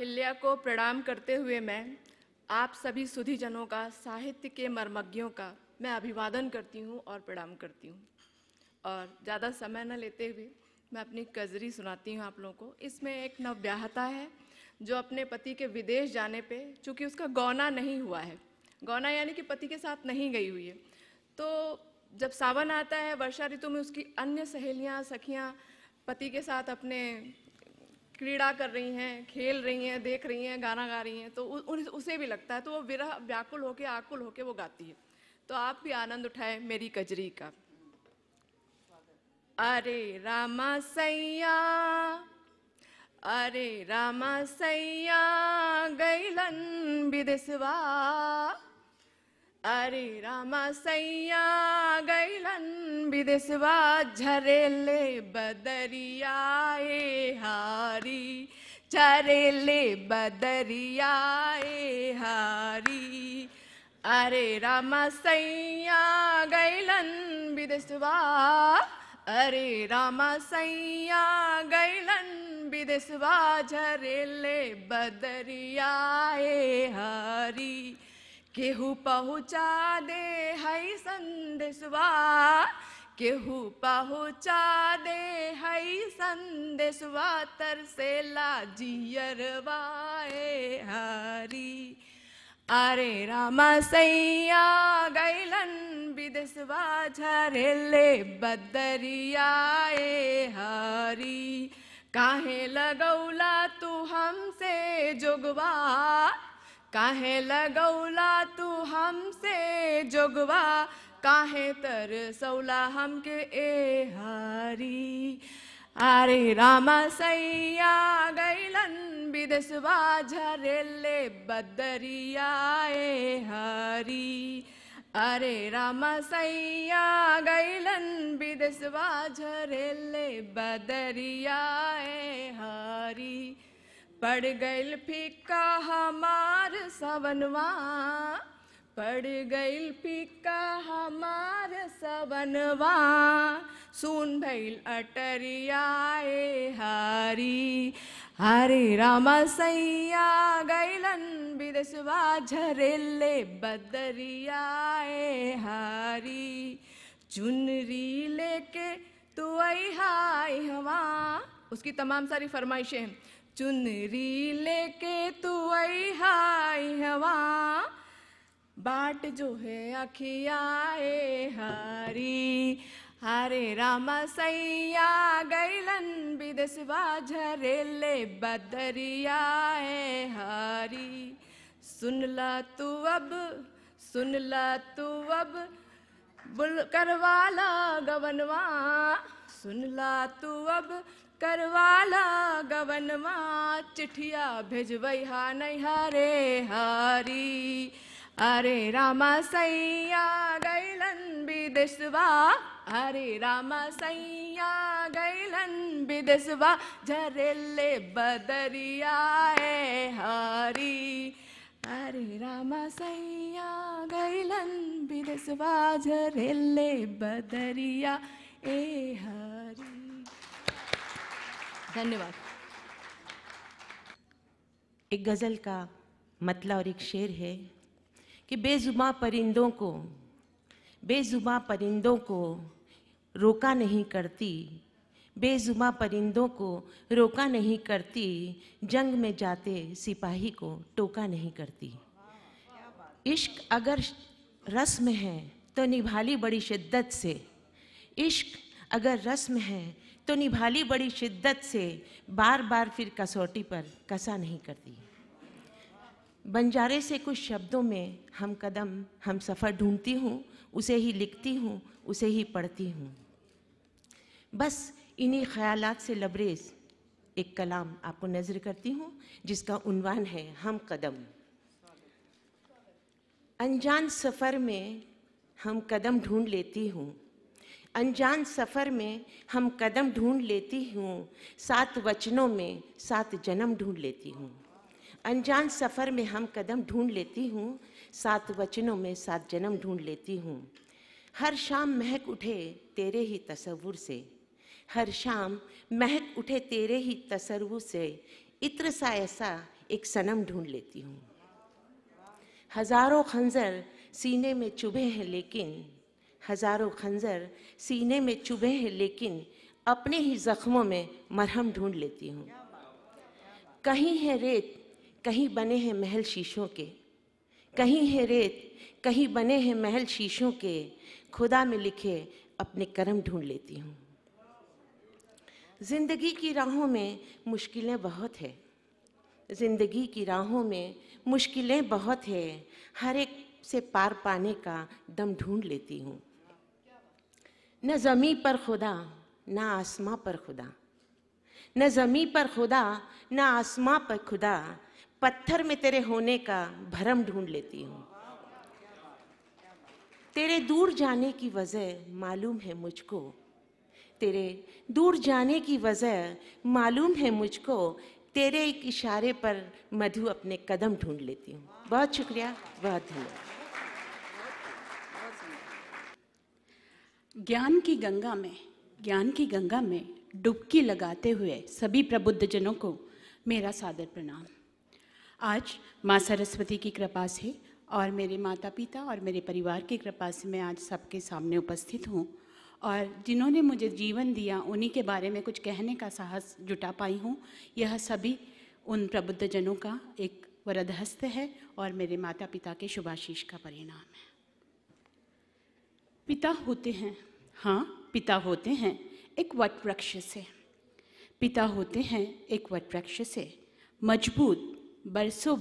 अहिल्या को प्रणाम करते हुए मैं आप सभी सुधीजनों का, साहित्य के मर्मज्ञों का मैं अभिवादन करती हूँ और प्रणाम करती हूँ। और ज़्यादा समय न लेते हुए मैं अपनी कजरी सुनाती हूँ आप लोगों को। इसमें एक नवब्याहता है जो अपने पति के विदेश जाने पे, चूँकि उसका गौना नहीं हुआ है, गौना यानी कि पति के साथ नहीं गई हुई है, तो जब सावन आता है, वर्षा ऋतु में उसकी अन्य सहेलियाँ, सखियाँ पति के साथ अपने क्रीड़ा कर रही हैं, खेल रही हैं, देख रही हैं, गाना गा रही हैं, तो उसे भी लगता है, तो वो विरह व्याकुल होके, आकुल होके वो गाती है। तो आप भी आनंद उठाएं मेरी कजरी का। अरे रामा सैया, अरे रामा सैया गैलन विदेशवा, अरे रामा सैया गैलन विदेशवा, झरेले बदरियाए हारी, झरेले बदरियाए हारी। अरे रामा सैया गैलन विदेशवा, अरे रामा सैया गैलन विदेशवा, झरेले बदरियाए हारी। केहू पहुँचा दे है संदेशवा, केहू पहुँचा दे है संदेशवा, तरसेला जियरवा ए हारी। अरे रामा सैया गैलन विदेशवा, झरेले बदरिया ए हारी। काहे लगौला तू हमसे जोगवा, काहे लगौला तू हमसे जोगवा, काहे तरसौला हमके ए हारी। अरे रामा सैया गैलन विदेशवा, झरेले बदरिया ए हारी। अरे रामा सैया गैलन विदेशवा, झरेले बदरिया ए हारी। पड़ गइल फीका हमार सवनवा, पड़ गइल फीका हमार सवनवा, सुन भइल अटरिया ए हारी। हरे रामा सैया गैलन विदेशवा, झरेले बदरिया ए हारी। चुनरी लेके तू आई हाय हवा, उसकी तमाम सारी फरमाइशें हैं। चुनरी लेके तू आई हाय हवा, बाट जो है अखिया ए हारी। हरे रामा सैया गैलन विदेशवा, झरेले बदरिया ए हारी। सुनला तू अब, सुनला तू अब बुल करवाला गवनवा, सुनला तू अब करवाला गवनवा, चिठिया भेजवई हा नैहरे हारी। अरे रामा सैया गैलन विदेशवा, अरे रामा सैया गैलन विदेशवा, झरेले बदरिया ए हारी। अरे रामा सैया गैलन विदेशवा, झरेले बदरिया ए हारी। धन्यवाद। एक गज़ल का मतला और एक शेर है कि बेजुबां परिंदों को, बेजुबां परिंदों को रोका नहीं करती, बेजुबां परिंदों को रोका नहीं करती, जंग में जाते सिपाही को टोका नहीं करती। इश्क अगर रस्म है तो निभाली बड़ी शिद्दत से, इश्क अगर रस्म है तो निभाली बड़ी शिद्दत से, बार बार फिर कसौटी पर कसा नहीं करती। बंजारे से कुछ शब्दों में हम कदम हम सफ़र ढूंढती हूँ, उसे ही लिखती हूँ, उसे ही पढ़ती हूँ। बस इन्हीं ख्यालात से लबरेज एक कलाम आपको नज़र करती हूँ जिसका उन्वान है हम कदम। अनजान सफ़र में हम कदम ढूंढ लेती हूँ, अनजान सफ़र में हम कदम ढूंढ लेती हूँ, 7 वचनों में 7 जन्म ढूंढ लेती हूँ। अनजान सफ़र में हम कदम ढूंढ लेती हूँ, 7 वचनों में 7 जन्म ढूंढ लेती हूँ। हर शाम महक उठे तेरे ही तसव्वुर से, हर शाम महक उठे तेरे ही तसव्वुर से, इत्र सा ऐसा एक सनम ढूंढ लेती हूँ। हजारों खंजर सीने में चुभे हैं लेकिन, हजारों खंजर सीने में चुभे हैं लेकिन अपने ही जख्मों में मरहम ढूंढ लेती हूँ। कहीं है रेत, कहीं बने हैं महल शीशों के, कहीं है रेत, कहीं बने हैं महल शीशों के, खुदा में लिखे अपने करम ढूंढ लेती हूँ। जिंदगी की राहों में मुश्किलें बहुत है, जिंदगी की राहों में मुश्किलें बहुत है, हर एक से पार पाने का दम ढूंढ लेती हूँ। न ज़मीं पर खुदा न आसमां पर खुदा, न ज़मीं पर खुदा न आसमां पर खुदा, पत्थर में तेरे होने का भरम ढूंढ लेती हूँ। तेरे दूर जाने की वजह मालूम है मुझको, तेरे दूर जाने की वजह मालूम है मुझको, तेरे एक इशारे पर मधु अपने कदम ढूंढ लेती हूँ। बहुत शुक्रिया, बहुत धन्यवाद। ज्ञान की गंगा में डुबकी लगाते हुए सभी प्रबुद्ध जनों को मेरा सादर प्रणाम। आज माँ सरस्वती की कृपा से और मेरे माता पिता और मेरे परिवार की कृपा से मैं आज सबके सामने उपस्थित हूँ, और जिन्होंने मुझे जीवन दिया उन्हीं के बारे में कुछ कहने का साहस जुटा पाई हूँ। यह सभी उन प्रबुद्ध जनों का एक वरदहस्त है और मेरे माता पिता के शुभाशीष का परिणाम है। पिता होते हैं, हाँ पिता होते हैं एक वट वृक्ष से, पिता होते हैं एक वट वृक्ष से, मजबूत बरसों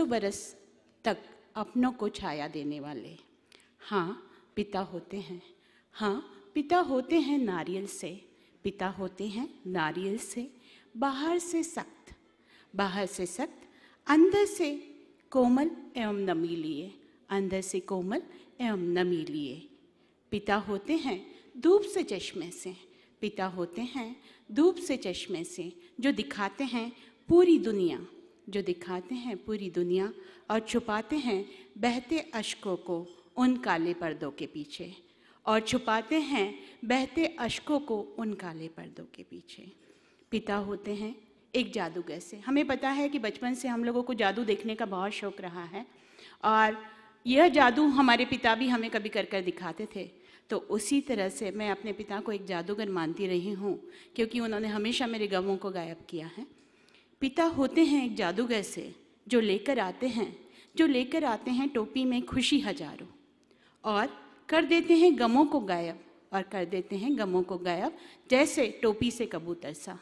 बरस तक अपनों को छाया देने वाले। हाँ पिता होते हैं, हाँ पिता होते हैं नारियल से, पिता होते हैं नारियल से, बाहर से सख्त अंदर से कोमल एवं नमी लिए, अंदर से कोमल एवं नमी लिए। पिता होते हैं धूप से चश्मे से, पिता होते हैं धूप से चश्मे से, जो दिखाते हैं पूरी दुनिया, जो दिखाते हैं पूरी दुनिया और छुपाते हैं बहते अश्कों को उन काले पर्दों के पीछे, और छुपाते हैं बहते अश्कों को उन काले पर्दों के पीछे। पिता होते हैं एक जादूगर से। हमें पता है कि बचपन से हम लोगों को जादू देखने का बहुत शौक़ रहा है, और यह जादू हमारे पिता भी हमें कभी कर कर दिखाते थे। तो उसी तरह से मैं अपने पिता को एक जादूगर मानती रही हूँ, क्योंकि उन्होंने हमेशा मेरे गमों को गायब किया है। पिता होते हैं एक जादूगर से, जो लेकर आते हैं टोपी में खुशी हजारों, और कर देते हैं गमों को गायब, और कर देते हैं गमों को गायब, जैसे टोपी से कबूतर सा,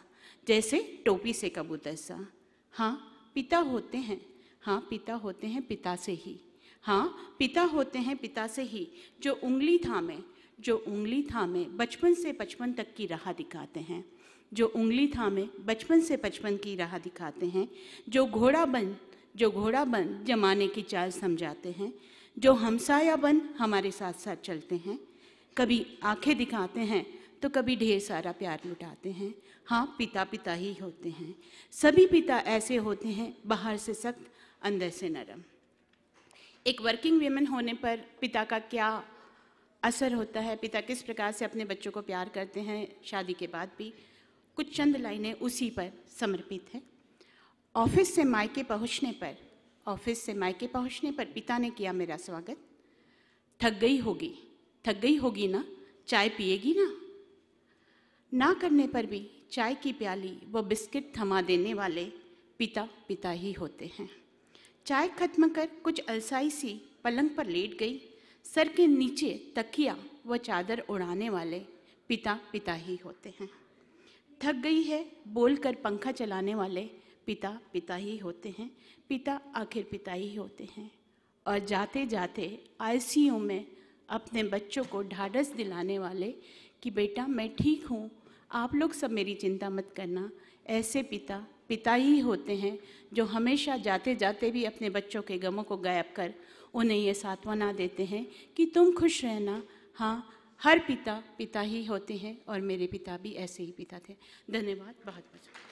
जैसे टोपी से कबूतर सा। हाँ पिता होते हैं, हाँ पिता होते हैं पिता से ही, हाँ पिता होते हैं पिता से ही, जो उंगली थामे बचपन से बचपन तक की राह दिखाते हैं, जो उंगली थामे बचपन से बचपन की राह दिखाते हैं, जो घोड़ा बन जमाने की चाल समझाते हैं, जो हमसाया बन हमारे साथ साथ चलते हैं, कभी आंखें दिखाते हैं तो कभी ढेर सारा प्यार लुटाते हैं। हाँ पिता ही होते हैं, सभी पिता ऐसे होते हैं, बाहर से सख्त अंदर से नरम। एक वर्किंग वीमेन होने पर पिता का क्या असर होता है, पिता किस प्रकार से अपने बच्चों को प्यार करते हैं शादी के बाद भी, कुछ चंद लाइनें उसी पर समर्पित हैं। ऑफिस से मायके पहुंचने पर पिता ने किया मेरा स्वागत। थक गई होगी ना, चाय पिएगी ना करने पर भी चाय की प्याली व बिस्किट थमा देने वाले पिता ही होते हैं। चाय खत्म कर कुछ अलसाई सी पलंग पर लेट गई, सर के नीचे तकिया व चादर उड़ाने वाले पिता ही होते हैं। थक गई है बोलकर पंखा चलाने वाले पिता ही होते हैं, आखिर पिता ही होते हैं। और जाते जाते आईसीयू में अपने बच्चों को ढाढ़स दिलाने वाले कि बेटा मैं ठीक हूँ, आप लोग सब मेरी चिंता मत करना। ऐसे पिता ही होते हैं, जो हमेशा जाते जाते भी अपने बच्चों के गमों को गायब कर उन्हें ये सांत्वना देते हैं कि तुम खुश रहना। हाँ हर पिता ही होते हैं, और मेरे पिता भी ऐसे ही पिता थे। धन्यवाद बहुत बहुत।